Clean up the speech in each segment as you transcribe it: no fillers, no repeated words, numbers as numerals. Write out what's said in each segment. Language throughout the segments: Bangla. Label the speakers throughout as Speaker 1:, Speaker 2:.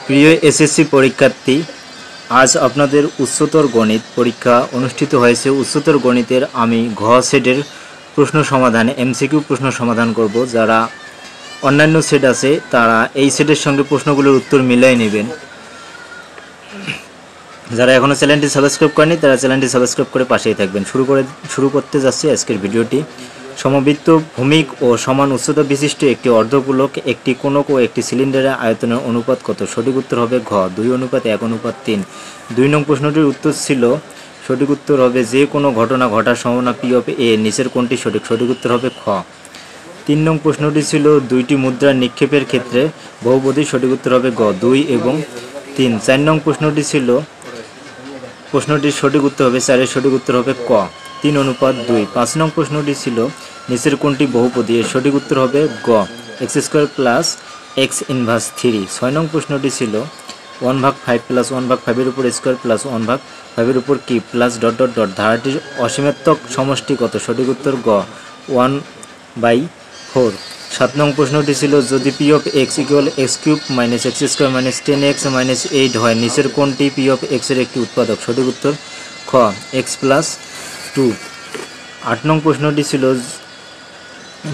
Speaker 1: প্রিয় এসএসসি পরীক্ষার্থী, আজ আপনাদের উচ্চতর গণিত পরীক্ষা অনুষ্ঠিত হয়েছে। উচ্চতর গণিতের আমি ঘ সেটের প্রশ্ন সমাধানে এমসিকিউ প্রশ্ন সমাধান করব। যারা অন্যান্য সেট আছে তারা এই সেটের সঙ্গে প্রশ্নগুলোর উত্তর মিলাই নেবেন। যারা এখনও চ্যানেলটি সাবস্ক্রাইব করেনি তারা চ্যানেলটি সাবস্ক্রাইব করে পাশেই থাকবেন। শুরু করতে যাচ্ছি আজকের ভিডিওটি। সমবৃত্ত ভূমিক ও সমান উচ্চতা বিশিষ্ট একটি অর্ধগোলক, একটি কোণক ও একটি সিলিন্ডারের আয়তনের অনুপাত কত? সঠিক উত্তর হবে ঘ 2:1:3। 2 নং প্রশ্নটির উত্তর ছিল, সঠিক উত্তর হবে যে কোনো ঘটনা ঘটার সম্ভাবনা পি অফ এ নিচের কোনটি সঠিক? সঠিক উত্তর হবে খ। 3 নং প্রশ্নটি ছিল দুইটি মুদ্রার নিক্ষেপের ক্ষেত্রে বহুপদী, সঠিক উত্তর হবে গ 2 এবং 3। 4 নং প্রশ্নটির সঠিক উত্তর হবে 4 এর সঠিক উত্তর হবে ক 3:2। 5 নং প্রশ্নটি ছিল নিচের কোনটি বহুপদী? এর সঠিক উত্তর হবে গ x² প্লাস x ইনভার্স 3। 6 নং প্রশ্নটি ছিল 1/5 প্লাস 1/5 এর উপর স্কোয়ার প্লাস 1/5 এর উপর কি প্লাস ... ধারাটির অসীমাত্মক সমষ্টি কত? সঠিক উত্তর গ 1/4। 7 নং প্রশ্নটি ছিল যদি P of x equal x³ minus x² minus 10x minus 8 হয় নিচের কোনটি পি অফ এক্স এর একটি উৎপাদক? সঠিক উত্তর খ x+2। 8 নং প্রশ্নটি ছিল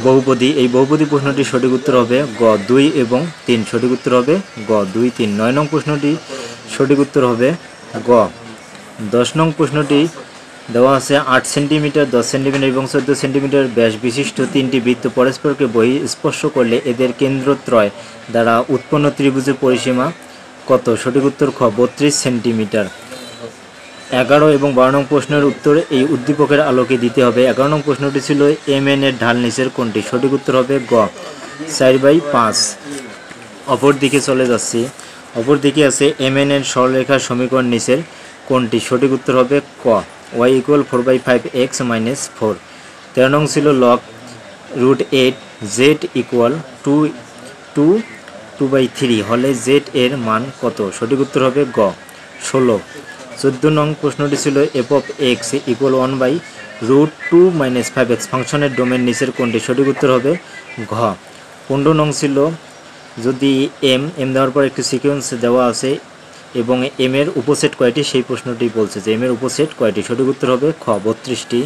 Speaker 1: বহুপদী। এই বহুপদী প্রশ্নটির সঠিক উত্তর হবে গ 2 এবং 3। সঠিক উত্তর হবে গ 2, 3। 9 নং প্রশ্নটি সঠিক উত্তর হবে গ। 10 নং প্রশ্নটি দেওয়া আছে 8 সেন্টিমিটার, 10 সেন্টিমিটার এবং 14 সেন্টিমিটার ব্যাস বিশিষ্ট তিনটি বৃত্ত পরস্পরকে বহিঃস্পর্শ করলে এদের কেন্দ্রত্রয় দ্বারা উৎপন্ন ত্রিভুজের পরিসীমা কত? সঠিক উত্তর খ 32 সেন্টিমিটার। 11 এবং 12 নং প্রশ্নের উত্তর এই উদ্দীপকের আলোকে দিতে হবে। 11 নং প্রশ্নটি ছিল mn এর ঢাল নিচের কোনটি? সঠিক উত্তর হবে গ 4/5। অপর দিকে চলে যাচ্ছি। অপর দিকে আছে mn এর সরলরেখার সমীকরণ নিচের কোনটি? সঠিক উত্তর হবে ক y = 4/5x - 4। 13 নং ছিল log √8 z = 2/3 হলে z এর মান কত? সঠিক উত্তর হবে গ 16। 14 নং প্রশ্নটি ছিল f of x = 1/√2 - 5x ফাংশনের ডোমেন নিচের কোনটি? সঠিক উত্তর হবে ঘ। 15 নং ছিল যদি m দেওয়ার পর একটি সিকোয়েন্স দেওয়া আছে এবং m এর উপসেট কয়টি সেই প্রশ্নটি বলছে যে m এর উপসেট কয়টি? সঠিক উত্তর হবে খ 32টি।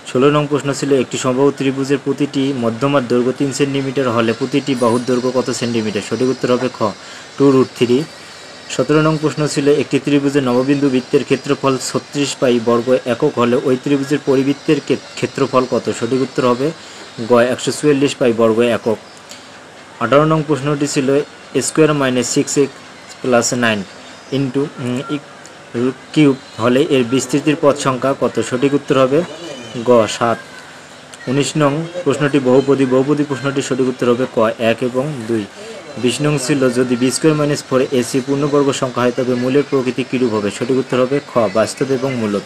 Speaker 1: 16 নং প্রশ্ন ছিল একটি সমবাহু ত্রিভুজের প্রতিটি মধ্যমার দৈর্ঘ্য 3 সেন্টিমিটার হলে প্রতিটি বাহুর দৈর্ঘ্য কত সেন্টিমিটার? সঠিক উত্তর হবে খ 2√3। 17 নং প্রশ্ন ছিল একটি ত্রিভুজের নববিন্দু বৃত্তের ক্ষেত্রফল 36 পাই বর্গ একক হলে ওই ত্রিভুজের পরিবৃত্তের ক্ষেত্রফল কত? সঠিক উত্তর হবে গ 144 পাই বর্গ একক। 18 নং প্রশ্নটি ছিল square minus 6x plus 9 into cube হলে এর বিস্তৃতির পদ সংখ্যা কত? সঠিক উত্তর হবে গ 7। 19 নং প্রশ্নটি বহুপদী। বহুপদী প্রশ্নটির সঠিক উত্তর হবে ক 1 এবং 2। 20 নং ছিল যদি b² - 4ac পূর্ণবর্গ সংখ্যা হয় তবে মূলের প্রকৃতি কিরূপ হবে? সঠিক উত্তর হবে খ বাস্তব এবং মূলদ।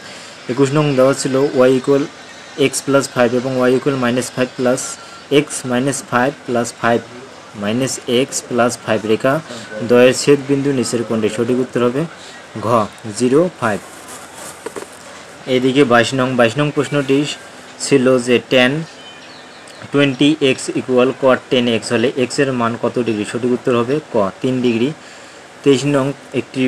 Speaker 1: 21 নং দেওয়া ছিল y = x + 5 এবং y = -5 plus x -5 plus 5 minus x plus 5 রেখা দ্বয়ের ছেদ বিন্দু নিচের কোনটি? সঠিক উত্তর হবে ঘ 0, 5। এদিকে 22 নং প্রশ্নটি ছিল যে tan 20x = cot 10x হলে x এর মান কত ডিগ্রি? সঠিক উত্তর হবে ক 3 ডিগ্রি। 23 নং একটি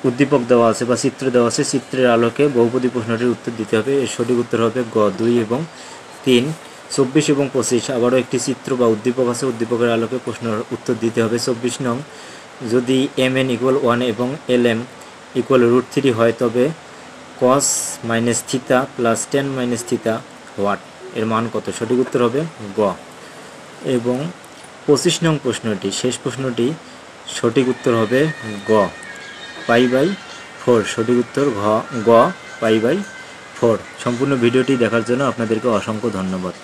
Speaker 1: উদ্দীপক দেওয়া আছে বা চিত্র দেওয়া আছে, চিত্রের আলোকে বহুপদী প্রশ্নটির উত্তর দিতে হবে। এর সঠিক উত্তর হবে গ 2 এবং 3। 24 এবং 25 আবারও একটি চিত্র বা উদ্দীপক আছে, উদ্দীপকের আলোকে প্রশ্নের উত্তর দিতে হবে। 24 নং যদি mn = 1 এবং lm = √3 হয় তবে cos - θ প্লাস tan - θ হোয়াট এর মান কত? সঠিক উত্তর হবে গ। এবং 25 নং প্রশ্নটি শেষ প্রশ্নটি সঠিক উত্তর হবে গ π/4। সঠিক উত্তর গ π/4। সম্পূর্ণ ভিডিওটি দেখার জন্য আপনাদেরকে অসংখ্য ধন্যবাদ।